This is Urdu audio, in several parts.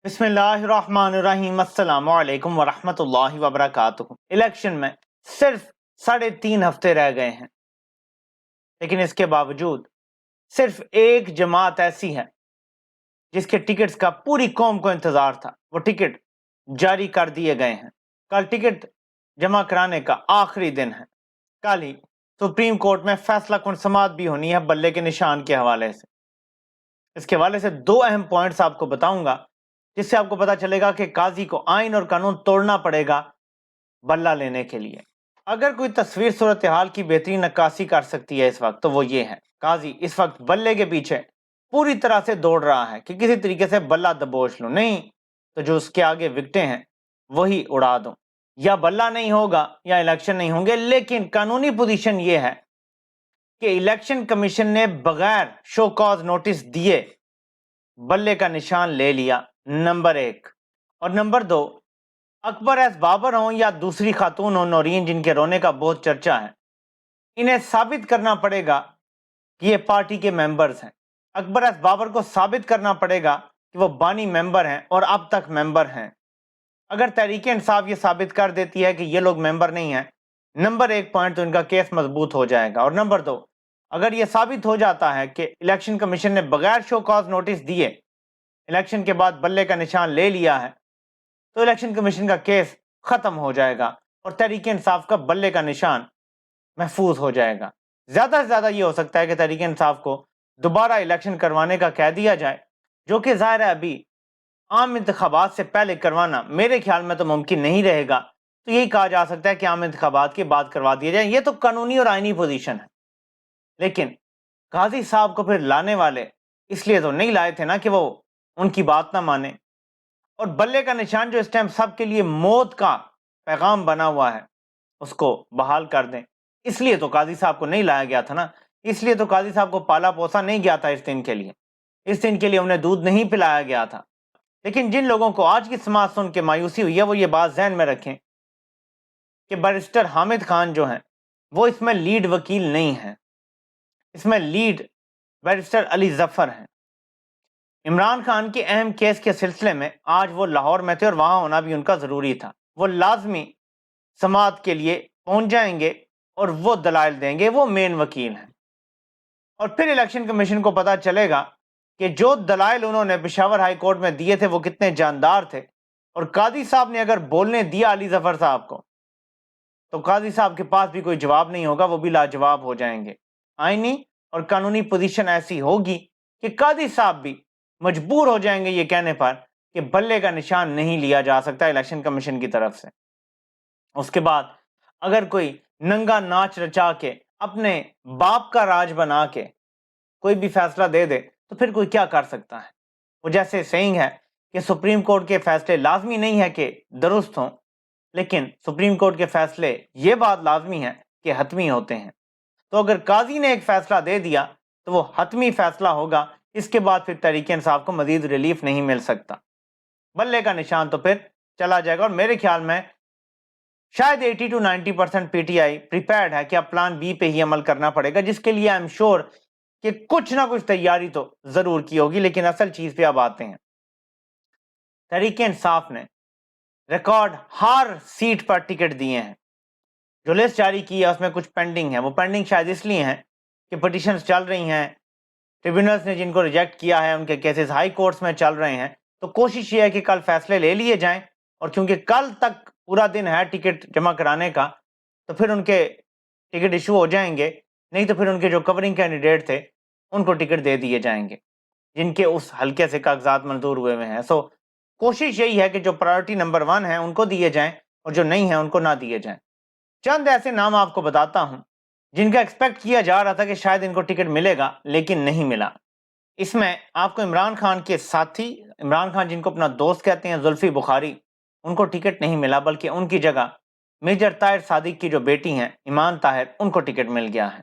بسم اللہ الرحمن الرحیم السلام علیکم ورحمۃ اللہ وبرکاتہ۔ الیکشن میں صرف 3.5 ہفتے رہ گئے ہیں، لیکن اس کے باوجود صرف ایک جماعت ایسی ہے جس کے ٹکٹس کا پوری قوم کو انتظار تھا، وہ ٹکٹ جاری کر دیے گئے ہیں۔ کل ٹکٹ جمع کرانے کا آخری دن ہے۔ کل ہی سپریم کورٹ میں فیصلہ کن سماعت بھی ہونی ہے بلے کے نشان کے حوالے سے۔ اس کے حوالے سے 2 اہم پوائنٹس آپ کو بتاؤں گا، جس سے آپ کو پتا چلے گا کہ قاضی کو آئین اور قانون توڑنا پڑے گا بلہ لینے کے لیے۔ اگر کوئی تصویر صورتحال کی بہترین عکاسی کر سکتی ہے اس وقت، تو وہ یہ ہے، قاضی اس وقت بلے کے پیچھے پوری طرح سے دوڑ رہا ہے کہ کسی طریقے سے بلہ دبوچ لوں، نہیں تو جو اس کے آگے وکٹیں ہیں وہی اڑا دوں۔ یا بلہ نہیں ہوگا یا الیکشن نہیں ہوں گے، لیکن قانونی پوزیشن یہ ہے کہ الیکشن کمیشن نے بغیر شو کاز نوٹس دیے بلے کا نشان لے لیا، نمبر 1۔ اور نمبر 2، اکبر ایس بابر ہوں یا دوسری خاتون ہوں نورین، جن کے رونے کا بہت چرچا ہے، انہیں ثابت کرنا پڑے گا کہ یہ پارٹی کے ممبرز ہیں۔ اکبر ایس بابر کو ثابت کرنا پڑے گا کہ وہ بانی ممبر ہیں اور اب تک ممبر ہیں۔ اگر تحریک انصاف یہ ثابت کر دیتی ہے کہ یہ لوگ ممبر نہیں ہیں، نمبر 1 پوائنٹ تو ان کا کیس مضبوط ہو جائے گا۔ اور نمبر 2، اگر یہ ثابت ہو جاتا ہے کہ الیکشن کمیشن نے بغیر شو کاز نوٹس دیے الیکشن کے بعد بلے کا نشان لے لیا ہے، تو الیکشن کمیشن کا کیس ختم ہو جائے گا اور تحریک انصاف کا بلے کا نشان محفوظ ہو جائے گا۔ زیادہ سے زیادہ یہ ہو سکتا ہے کہ تحریک انصاف کو دوبارہ الیکشن کروانے کا کہہ دیا جائے، جو کہ ظاہر ہے ابھی عام انتخابات سے پہلے کروانا میرے خیال میں تو ممکن نہیں رہے گا، تو یہی کہا جا سکتا ہے کہ عام انتخابات کے بعد کروا دیا جائے۔ یہ تو قانونی اور آئینی پوزیشن ہے، لیکن قاضی صاحب کو پھر لانے والے اس لیے تو نہیں لائے تھے نا کہ وہ ان کی بات نہ مانے، اور بلے کا نشان جو اس ٹائم سب کے لیے موت کا پیغام بنا ہوا ہے اس کو بحال کر دیں۔ اس لیے تو قاضی صاحب کو نہیں لایا گیا تھا نا، اس لیے تو قاضی صاحب کو پالا پوسا نہیں گیا تھا اس دن کے لیے انہیں دودھ نہیں پلایا گیا تھا۔ لیکن جن لوگوں کو آج کی سماعت سن کے مایوسی ہوئی ہے، وہ یہ بات ذہن میں رکھیں کہ بیرسٹر حامد خان جو ہیں وہ اس میں لیڈ وکیل نہیں ہیں، اس میں لیڈ بیرسٹر علی ظفر ہیں۔ عمران خان کے اہم کیس کے سلسلے میں آج وہ لاہور میں تھے اور وہاں ہونا بھی ان کا ضروری تھا۔ وہ لازمی سماعت کے لیے پہنچ جائیں گے اور وہ دلائل دیں گے، وہ مین وکیل ہیں۔ اور پھر الیکشن کمیشن کو پتا چلے گا کہ جو دلائل انہوں نے پشاور ہائی کورٹ میں دیے تھے وہ کتنے جاندار تھے، اور قاضی صاحب نے اگر بولنے دیا علی ظفر صاحب کو، تو قاضی صاحب کے پاس بھی کوئی جواب نہیں ہوگا، وہ بھی لاجواب ہو جائیں گے۔ آئینی اور قانونی پوزیشن ایسی ہوگی کہ قاضی صاحب بھی مجبور ہو جائیں گے یہ کہنے پر کہ بلے کا نشان نہیں لیا جا سکتا الیکشن کمیشن کی طرف سے۔ اس کے بعد اگر کوئی ننگا ناچ رچا کے اپنے باپ کا راج بنا کے کوئی بھی فیصلہ دے دے تو پھر کوئی کیا کر سکتا ہے؟ وہ جیسے سینگ ہے کہ سپریم کورٹ کے فیصلے لازمی نہیں ہے کہ درست ہوں، لیکن سپریم کورٹ کے فیصلے یہ بات لازمی ہے کہ حتمی ہوتے ہیں۔ تو اگر قاضی نے ایک فیصلہ دے دیا تو وہ حتمی فیصلہ ہوگا، اس کے بعد پھر تحریک انصاف کو مزید ریلیف نہیں مل سکتا، بلے کا نشان تو پھر چلا جائے گا۔ اور میرے خیال میں شاید 80 to 90% P T I prepared ہے کہ اب پلان بی پہ ہی عمل کرنا پڑے گا، جس کے لیے آئی ایم شور کہ کچھ نہ کچھ تیاری تو ضرور کی ہوگی۔ لیکن اصل چیز پہ اب آتے ہیں۔ تحریک انصاف نے ریکارڈ ہر سیٹ پر ٹکٹ دیے ہیں۔ جو لسٹ جاری کی ہے اس میں کچھ پینڈنگ ہے، وہ پینڈنگ شاید اس لیے ہیں کہ پٹیشنز چل رہی ہیں، ٹریبیونلز نے جن کو ریجیکٹ کیا ہے ان کے کیسز ہائی کورٹس میں چل رہے ہیں، تو کوشش یہ ہے کہ کل فیصلے لے لیے جائیں، اور کیونکہ کل تک پورا دن ہے ٹکٹ جمع کرانے کا، تو پھر ان کے ٹکٹ ایشو ہو جائیں گے، نہیں تو پھر ان کے جو کورنگ کینڈیڈیٹ تھے ان کو ٹکٹ دے دیے جائیں گے جن کے اس حلقے سے کاغذات منظور ہوئے ہیں۔ سو کوشش یہی ہے کہ جو پرائورٹی نمبر 1 ہیں ان کو دیے جائیں اور جو نہیں ہیں ان کو نہ دیے جائیں۔ چند ایسے نام آپ کو بتاتا ہوں جن کا ایکسپیکٹ کیا جا رہا تھا کہ شاید ان کو ٹکٹ ملے گا، لیکن نہیں ملا۔ اس میں آپ کو عمران خان کے ساتھی، عمران خان جن کو اپنا دوست کہتے ہیں، زلفی بخاری، ان کو ٹکٹ نہیں ملا، بلکہ ان کی جگہ میجر طاہر صادق کی جو بیٹی ہیں ایمان طاہر، ان کو ٹکٹ مل گیا ہے۔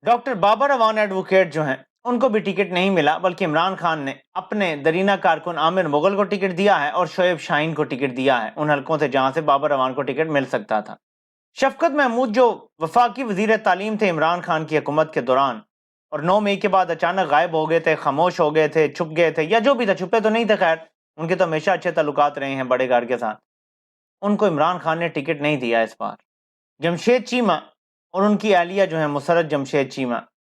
ڈاکٹر بابر اعوان ایڈوکیٹ جو ہیں ان کو بھی ٹکٹ نہیں ملا، بلکہ عمران خان نے اپنے درینہ کارکن عامر مغل کو ٹکٹ دیا ہے اور شعیب شاہین کو ٹکٹ دیا ہے ان حلقوں سے جہاں سے بابر اعوان کو ٹکٹ مل سکتا تھا۔ شفقت محمود جو وفاقی وزیر تعلیم تھے عمران خان کی حکومت کے دوران، اور 9 مئی کے بعد اچانک غائب ہو گئے تھے، خاموش ہو گئے تھے، چھپ گئے تھے، یا جو بھی تھا، چھپے تو نہیں تھے، خیر ان کے تو ہمیشہ اچھے تعلقات رہے ہیں بڑے گھر کے ساتھ، ان کو عمران خان نے ٹکٹ نہیں دیا اس بار۔ جمشید چیمہ اور ان کی اہلیہ جو ہیں مسرت جمشید چیمہ،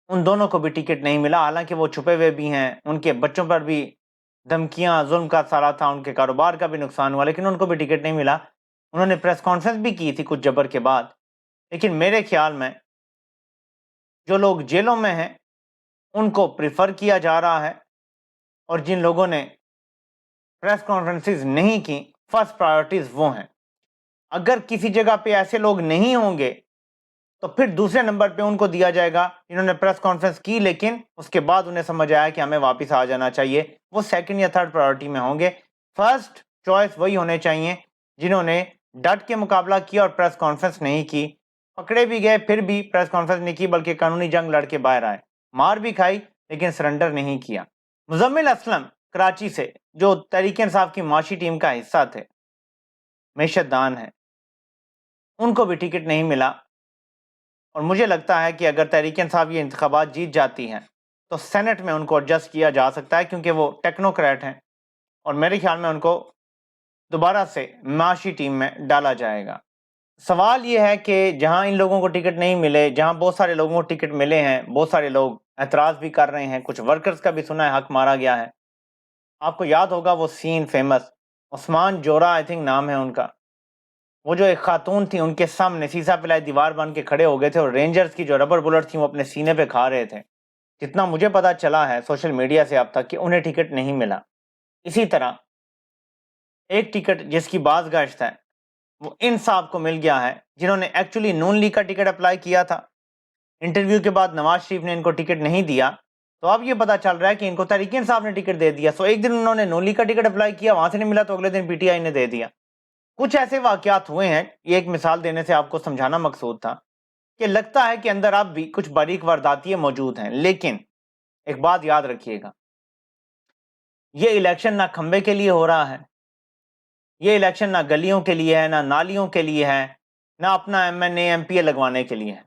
ان دونوں کو بھی ٹکٹ نہیں ملا، حالانکہ وہ چھپے ہوئے بھی ہیں، ان کے بچوں پر بھی دھمکیاں ظلم کا سارا تھا، ان کے کاروبار کا بھی نقصان ہوا، لیکن ان کو بھی ٹکٹ نہیں ملا۔ انہوں نے پریس کانفرنس بھی کی تھی کچھ جبر کے بعد، لیکن میرے خیال میں جو لوگ جیلوں میں ہیں ان کو پریفر کیا جا رہا ہے، اور جن لوگوں نے پریس کانفرنسز نہیں کی فرسٹ پرائیورٹیز وہ ہیں۔ اگر کسی جگہ پہ ایسے لوگ نہیں ہوں گے تو پھر دوسرے نمبر پہ ان کو دیا جائے گا جنہوں نے پریس کانفرنس کی لیکن اس کے بعد انہیں سمجھ آیا کہ ہمیں واپس آ جانا چاہیے، وہ سیکنڈ یا تھرڈ پرائیورٹی میں ہوں گے۔ فرسٹ چوائس وہی ہونے چاہیے جنہوں نے ڈٹ کے مقابلہ کیا اور پریس کانفرنس نہیں کی، پکڑے بھی گئے پھر بھی پریس کانفرنس نہیں کی بلکہ قانونی جنگ لڑ کے باہر آئے، مار بھی کھائی لیکن سرنڈر نہیں کیا۔ مزمل اسلم کراچی سے جو تحریک انصاف کی معاشی ٹیم کا حصہ تھے، معیشت دان ہے، ان کو بھی ٹکٹ نہیں ملا، اور مجھے لگتا ہے کہ اگر تحریک انصاف یہ انتخابات جیت جاتی ہیں تو سینٹ میں ان کو ایڈجسٹ کیا جا سکتا ہے، کیونکہ وہ ٹیکنوکریٹ ہیں، اور میرے خیال میں ان کو دوبارہ سے معاشی ٹیم میں ڈالا جائے گا۔ سوال یہ ہے کہ جہاں ان لوگوں کو ٹکٹ نہیں ملے، جہاں بہت سارے لوگوں کو ٹکٹ ملے ہیں، بہت سارے لوگ اعتراض بھی کر رہے ہیں، کچھ ورکرز کا بھی سنا ہے حق مارا گیا ہے۔ آپ کو یاد ہوگا وہ سین فیمس، عثمان جورا آئی تھنک نام ہے ان کا، وہ جو ایک خاتون تھی ان کے سامنے سیسا پلائی دیوار بن کے کھڑے ہو گئے تھے اور رینجرز کی جو ربر بلٹ تھی وہ اپنے سینے پہ کھا رہے تھے۔ جتنا مجھے پتا چلا ہے سوشل میڈیا سے اب تک کہ انہیں ٹکٹ نہیں ملا۔ اسی طرح ایک ٹکٹ جس کی باز گشت ہے وہ ان صاحب کو مل گیا ہے جنہوں نے ایکچولی نون لیگ کا ٹکٹ اپلائی کیا تھا، انٹرویو کے بعد نواز شریف نے ان کو ٹکٹ نہیں دیا، تو اب یہ پتا چل رہا ہے کہ ان کو تحریک انصاف نے ٹکٹ دے دیا۔ سو ایک دن انہوں نے نون لیگ کا ٹکٹ اپلائی کیا، وہاں سے نہیں ملا تو اگلے دن پی ٹی آئی نے دے دیا۔ کچھ ایسے واقعات ہوئے ہیں، یہ ایک مثال دینے سے آپ کو سمجھانا مقصود تھا کہ لگتا ہے کہ اندر اب بھی کچھ باریک وارداتیاں موجود ہیں، لیکن ایک بات یاد رکھیے گا، یہ الیکشن نہ کھمبے کے لیے ہو رہا ہے، یہ الیکشن نہ گلیوں کے لیے ہے، نہ نالیوں کے لیے ہے، نہ اپنا M N A M P A لگوانے کے لیے ہے۔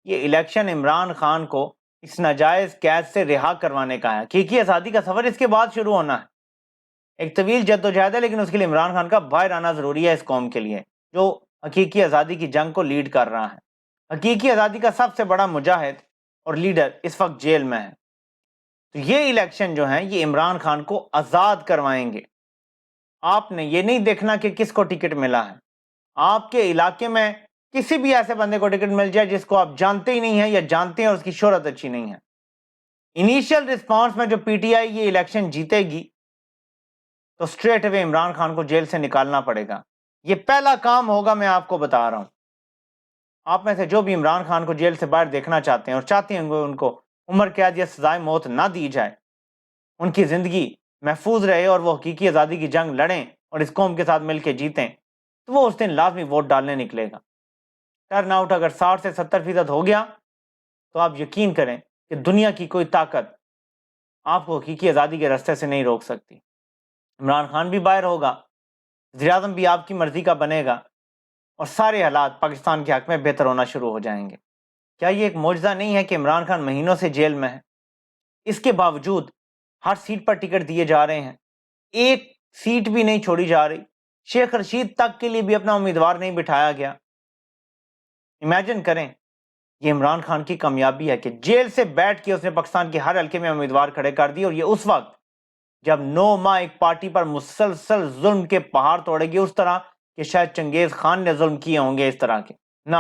یہ الیکشن عمران خان کو اس ناجائز قید سے رہا کروانے کا ہے۔ حقیقی آزادی کا سفر اس کے بعد شروع ہونا ہے، ایک طویل جدوجہد ہے، لیکن اس کے لیے عمران خان کا باہر آنا ضروری ہے اس قوم کے لیے جو حقیقی آزادی کی جنگ کو لیڈ کر رہا ہے۔ حقیقی آزادی کا سب سے بڑا مجاہد اور لیڈر اس وقت جیل میں ہے، تو یہ الیکشن جو ہیں یہ عمران خان کو آزاد کروائیں گے۔ آپ نے یہ نہیں دیکھنا کہ کس کو ٹکٹ ملا ہے، آپ کے علاقے میں کسی بھی ایسے بندے کو ٹکٹ مل جائے جس کو آپ جانتے ہی نہیں ہیں یا جانتے ہیں اور اس کی شہرت اچھی نہیں ہے، انیشیل رسپانس میں جو پی ٹی آئی یہ الیکشن جیتے گی تو سٹریٹ اوے عمران خان کو جیل سے نکالنا پڑے گا۔ یہ پہلا کام ہوگا، میں آپ کو بتا رہا ہوں۔ آپ میں سے جو بھی عمران خان کو جیل سے باہر دیکھنا چاہتے ہیں اور چاہتے ہیں ان کو عمر قید یا سزائے موت نہ دی جائے، ان کی زندگی محفوظ رہے اور وہ حقیقی آزادی کی جنگ لڑیں اور اس قوم کے ساتھ مل کے جیتیں، تو وہ اس دن لازمی ووٹ ڈالنے نکلے گا۔ ٹرن آؤٹ اگر 60 سے 70% ہو گیا تو آپ یقین کریں کہ دنیا کی کوئی طاقت آپ کو حقیقی آزادی کے راستے سے نہیں روک سکتی۔ عمران خان بھی باہر ہوگا، وزیر اعظم بھی آپ کی مرضی کا بنے گا، اور سارے حالات پاکستان کے حق میں بہتر ہونا شروع ہو جائیں گے۔ کیا یہ ایک معجزہ نہیں ہے کہ عمران خان مہینوں سے جیل میں ہے، اس کے باوجود ہر سیٹ پر ٹکٹ دیے جا رہے ہیں، ایک سیٹ بھی نہیں چھوڑی جا رہی، شیخ رشید تک کے لیے بھی اپنا امیدوار نہیں بٹھایا گیا۔ امیجن کریں، یہ عمران خان کی کامیابی ہے کہ جیل سے بیٹھ کے اس نے پاکستان کے ہر حلقے میں امیدوار کھڑے کر دیے، اور یہ اس وقت جب 9 ماہ ایک پارٹی پر مسلسل ظلم کے پہاڑ توڑے گی، اس طرح کہ شاید چنگیز خان نے ظلم کیے ہوں گے اس طرح کے۔ نہ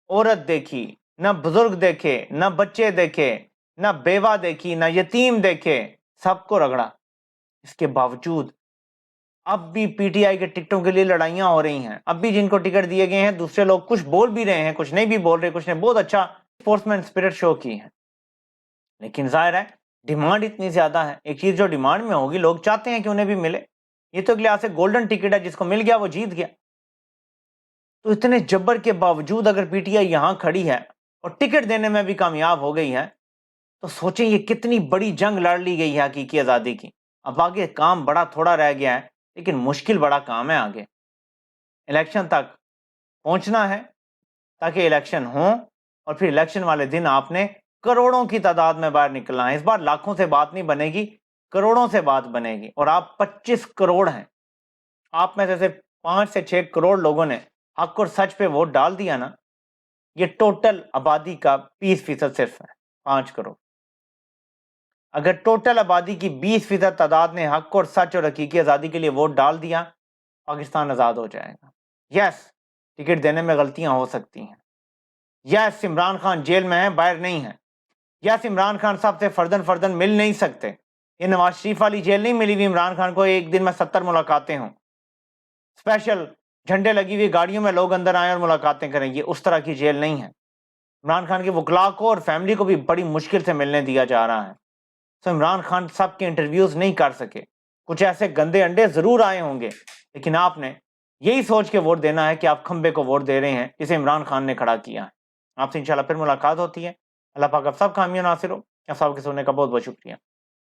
عورت دیکھی، نہ بزرگ دیکھے، نہ بچے دیکھے، نہ بیوہ دیکھی، نہ یتیم دیکھے، سب کو رگڑا۔ اس کے باوجود اب بھی پی ٹی آئی کے ٹکٹوں کے لیے لڑائیاں ہو رہی ہیں، اب بھی جن کو ٹکٹ دیے گئے ہیں دوسرے لوگ کچھ بول بھی رہے ہیں، کچھ نہیں بھی بول رہے، کچھ نے بہت اچھا اسپورٹسمین اسپرٹ شو کی ہے، لیکن ظاہر ہے ڈیمانڈ اتنی زیادہ ہے، ایک چیز جو ڈیمانڈ میں ہوگی لوگ چاہتے ہیں کہ انہیں بھی ملے۔ یہ تو ایک لحاظ سے گولڈن ٹکٹ ہے، جس کو مل گیا وہ جیت گیا۔ تو اتنے جبر کے باوجود اگر پی ٹی آئی یہاں کھڑی ہے اور ٹکٹ دینے میں بھی کامیاب ہو گئی ہے، تو سوچیں یہ کتنی بڑی جنگ لڑ لی گئی ہے حقیقی آزادی کی۔ اب آگے کام بڑا تھوڑا رہ گیا ہے، لیکن مشکل بڑا کام ہے آگے۔ الیکشن تک پہنچنا ہے تاکہ الیکشن ہوں، اور پھر الیکشن والے دن آپ نے کروڑوں کی تعداد میں باہر نکلنا ہے۔ اس بار لاکھوں سے بات نہیں بنے گی، کروڑوں سے بات بنے گی، اور آپ 25 کروڑ ہیں، آپ میں سے صرف 5 سے 6 کروڑ لوگوں نے حق اور سچ پہ ووٹ ڈال دیا نا، یہ ٹوٹل آبادی کا 20% صرف ہے، 5 کروڑ۔ اگر ٹوٹل آبادی کی 20% تعداد نے حق اور سچ اور حقیقی آزادی کے لیے ووٹ ڈال دیا، پاکستان آزاد ہو جائے گا۔ یس، ٹکٹ دینے میں غلطیاں ہو سکتی ہیں، یس عمران خان جیل میں ہیں، باہر نہیں ہیں، یس عمران خان صاحب سے فردن مل نہیں سکتے، یہ نواز شریف والی جیل نہیں ملی ہوئی عمران خان کو ایک دن میں 70 ملاقاتیں ہوں، اسپیشل جھنڈے لگی ہوئی گاڑیوں میں لوگ اندر آئیں اور ملاقاتیں کریں، یہ اس طرح کی جیل نہیں ہے۔ عمران خان کے وکلاء کو اور فیملی کو بھی بڑی مشکل سے ملنے دیا جا رہا ہے، تو عمران خان سب کے انٹرویوز نہیں کر سکے، کچھ ایسے گندے انڈے ضرور آئے ہوں گے، لیکن آپ نے یہی سوچ کے ووٹ دینا ہے کہ آپ کھمبے کو ووٹ دے رہے ہیں جسے عمران خان نے کھڑا کیا ہے۔ آپ سے انشاءاللہ پھر ملاقات ہوتی ہے، اللہ پاک آپ سب کامیاب ناصر ہو۔ آپ سب کے سننے کا بہت بہت شکریہ۔